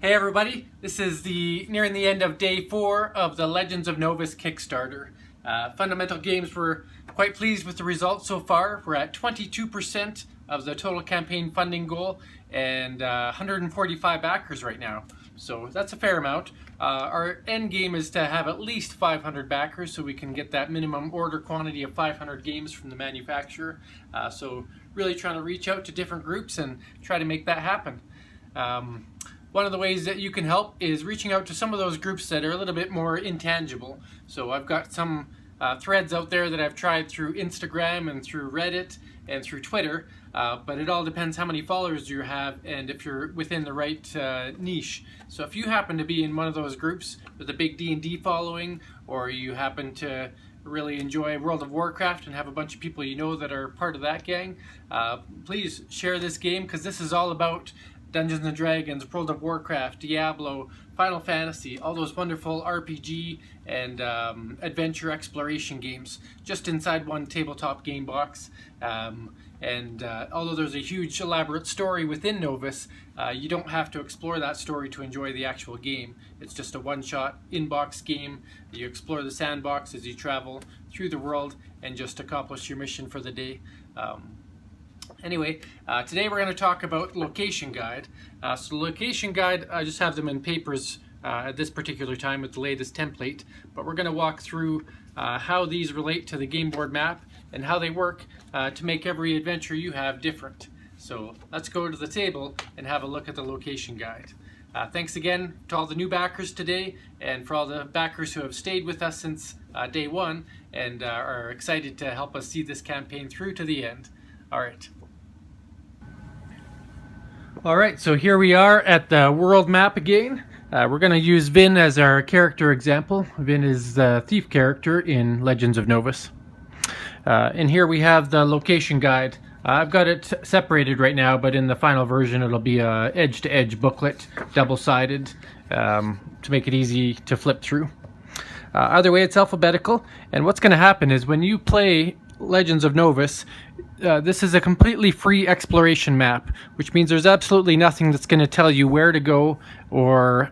Hey everybody, this is nearing the end of day 4 of the Legends of Novus Kickstarter. Fundamental Games were quite pleased with the results so far. We're at 22% of the total campaign funding goal and 145 backers right now. So that's a fair amount. Our end game is to have at least 500 backers so we can get that minimum order quantity of 500 games from the manufacturer. So really trying to reach out to different groups and try to make that happen. One of the ways that you can help is reaching out to some of those groups that are a little bit more intangible. So I've got some threads out there that I've tried through Instagram and through Reddit and through Twitter, but it all depends how many followers you have and if you're within the right niche. So if you happen to be in one of those groups with a big D&D following, or you happen to really enjoy World of Warcraft and have a bunch of people you know that are part of that gang, please share this game, because this is all about Dungeons and Dragons, World of Warcraft, Diablo, Final Fantasy, all those wonderful RPG and adventure exploration games just inside one tabletop game box. Although there's a huge elaborate story within Novus, you don't have to explore that story to enjoy the actual game. It's just a one-shot in-box game. You explore the sandbox as you travel through the world and just accomplish your mission for the day. Anyway, today we're going to talk about Location Guide. So the Location Guide, I just have them in papers at this particular time with the latest template, but we're going to walk through how these relate to the game board map and how they work to make every adventure you have different. So let's go to the table and have a look at the Location Guide. Thanks again to all the new backers today, and for all the backers who have stayed with us since day 1 and are excited to help us see this campaign through to the end. Alright, so here we are at the world map again. We're going to use Vin as our character example. Vin is the thief character in Legends of Novus. And here we have the location guide. I've got it separated right now, but in the final version it'll be a edge-to-edge booklet, double-sided, to make it easy to flip through. Either way, it's alphabetical, and what's going to happen is when you play Legends of Novus, this is a completely free exploration map, which means there's absolutely nothing that's going to tell you where to go or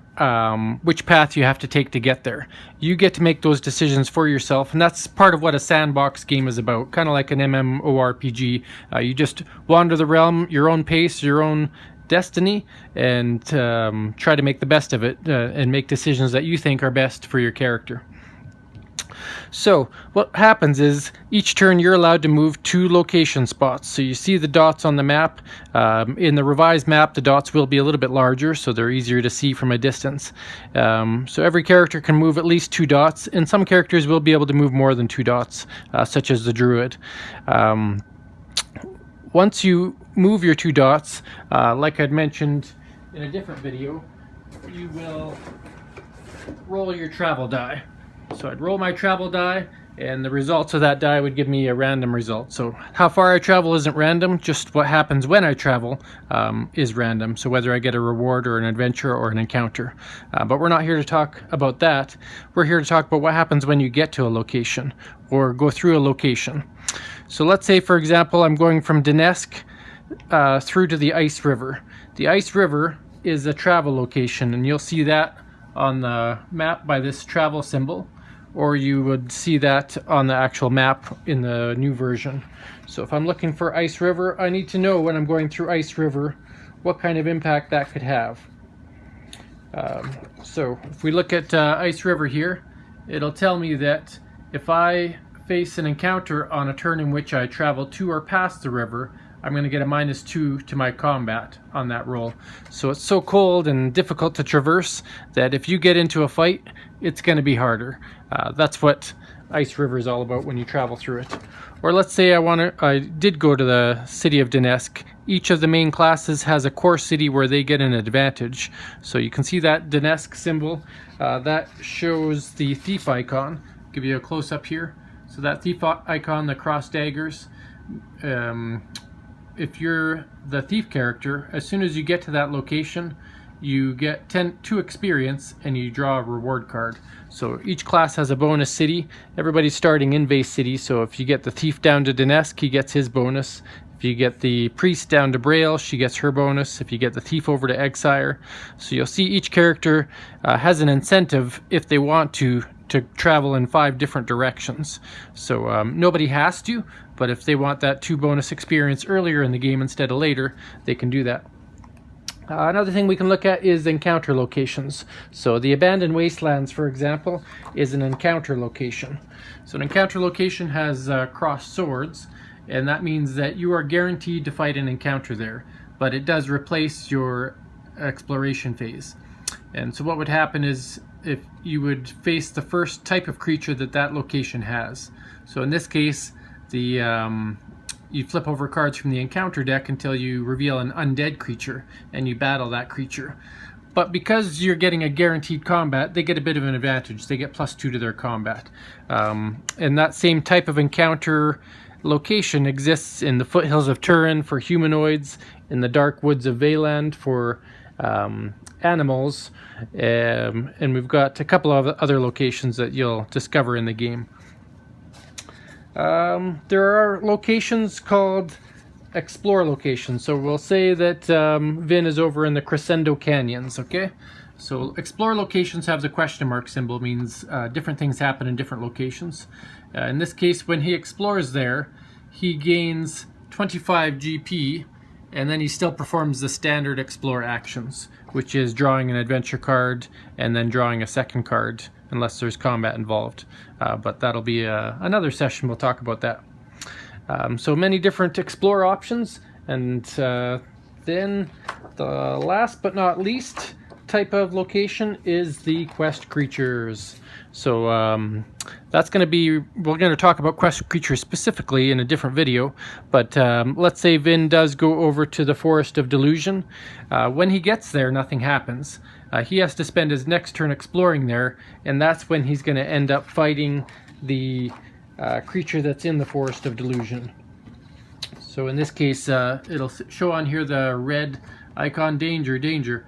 which path you have to take to get there. You get to make those decisions for yourself, and that's part of what a sandbox game is about, kind of like an MMORPG. You just wander the realm, your own pace, your own destiny, and try to make the best of it and make decisions that you think are best for your character. So what happens is each turn you're allowed to move 2 location spots. So you see the dots on the map. In the revised map, the dots will be a little bit larger, so they're easier to see from a distance. So every character can move at least 2 dots, and some characters will be able to move more than 2 dots, such as the druid. Once you move your 2 dots, like I'd mentioned in a different video, you will roll your travel die. So I'd roll my travel die, and the results of that die would give me a random result. So how far I travel isn't random, just what happens when I travel is random. So whether I get a reward or an adventure or an encounter. But we're not here to talk about that. We're here to talk about what happens when you get to a location or go through a location. So let's say, for example, I'm going from Donetsk through to the Ice River. The Ice River is a travel location, and you'll see that on the map by this travel symbol, or you would see that on the actual map in the new version. So if I'm looking for Ice River, I need to know when I'm going through Ice River what kind of impact that could have. So if we look at Ice River here, it'll tell me that if I face an encounter on a turn in which I travel to or past the river, I'm going to get a -2 to my combat on that roll. So it's so cold and difficult to traverse that if you get into a fight, it's going to be harder. That's what Ice River is all about when you travel through it. Or let's say I did go to the city of Donetsk. Each of the main classes has a core city where they get an advantage. So you can see that Donetsk symbol. That shows the thief icon. I'll give you a close-up here. So that thief icon, the cross daggers, if you're the thief character, as soon as you get to that location, you get 2 experience and you draw a reward card. So each class has a bonus city. Everybody's starting in base city, so if you get the thief down to Donetsk, he gets his bonus. If If you get the priest down to Braille, she gets her bonus. If you get the thief over to Exire. So you'll see each character has an incentive if they want to travel in 5 different directions. So nobody has to, but if they want that 2 bonus experience earlier in the game instead of later, they can do that. Another thing we can look at is encounter locations. So the Abandoned Wastelands, for example, is an encounter location. So an encounter location has crossed swords, and that means that you are guaranteed to fight an encounter there, but it does replace your exploration phase. And so what would happen is if you would face the first type of creature that location has. So in this case, you flip over cards from the encounter deck until you reveal an undead creature, and you battle that creature. But because you're getting a guaranteed combat, they get a bit of an advantage. They get +2 to their combat. And that same type of encounter location exists in the foothills of Turin for humanoids, in the dark woods of Valand for animals, and we've got a couple of other locations that you'll discover in the game. There are locations called explore locations. So we'll say that Vin is over in the Crescendo Canyons, okay? So explore locations have the question mark symbol, means different things happen in different locations. In this case, when he explores there, he gains 25 GP, and then he still performs the standard explore actions, which is drawing an adventure card and then drawing a second card, unless there's combat involved. But that'll be another session, we'll talk about that. So many different explore options, and then the last but not least type of location is the quest creatures. So that's going to be, we're going to talk about quest creatures specifically in a different video, but let's say Vin does go over to the Forest of Delusion. When he gets there, nothing happens. He has to spend his next turn exploring there, and that's when he's going to end up fighting the creature that's in the Forest of Delusion. So in this case, it'll show on here the red icon, danger,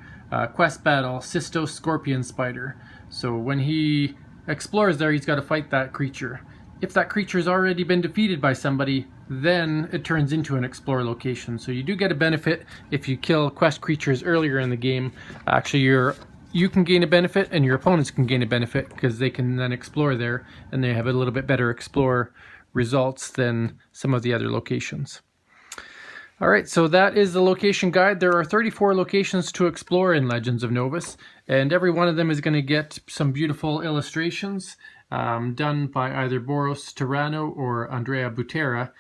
quest battle, Cystos Scorpion Spider. So when he explores there, he's got to fight that creature. If that creature's already been defeated by somebody, then it turns into an explore location. So you do get a benefit if you kill quest creatures earlier in the game. Actually, you can gain a benefit and your opponents can gain a benefit because they can then explore there, and they have a little bit better explore results than some of the other locations. Alright, so that is the location guide. There are 34 locations to explore in Legends of Novus, and every one of them is going to get some beautiful illustrations done by either Boros Terrano or Andrea Butera.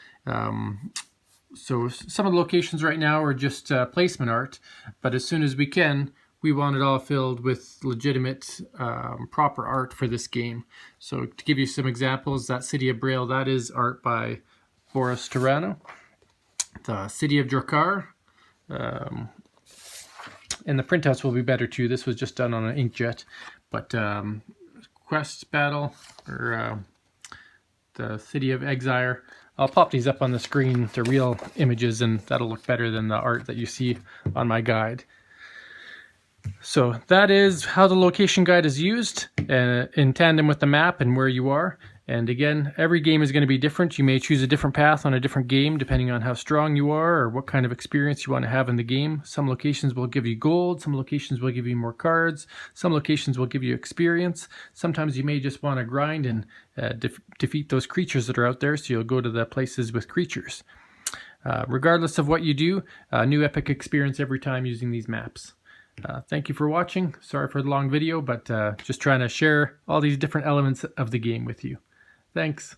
So some of the locations right now are just placement art, but as soon as we can, we want it all filled with legitimate, proper art for this game. So to give you some examples, that City of Braille, that is art by Boros Terrano. The City of Drakkar, and the printouts will be better too. This was just done on an inkjet, but Quest Battle, or the City of Exire, I'll pop these up on the screen to real images, and that'll look better than the art that you see on my guide. So that is how the location guide is used in tandem with the map and where you are. And again, every game is going to be different. You may choose a different path on a different game depending on how strong you are or what kind of experience you want to have in the game. Some locations will give you gold, some locations will give you more cards, some locations will give you experience. Sometimes you may just want to grind and defeat those creatures that are out there, so you'll go to the places with creatures. Regardless of what you do, a new epic experience every time using these maps. Thank you for watching. Sorry for the long video, but just trying to share all these different elements of the game with you. Thanks.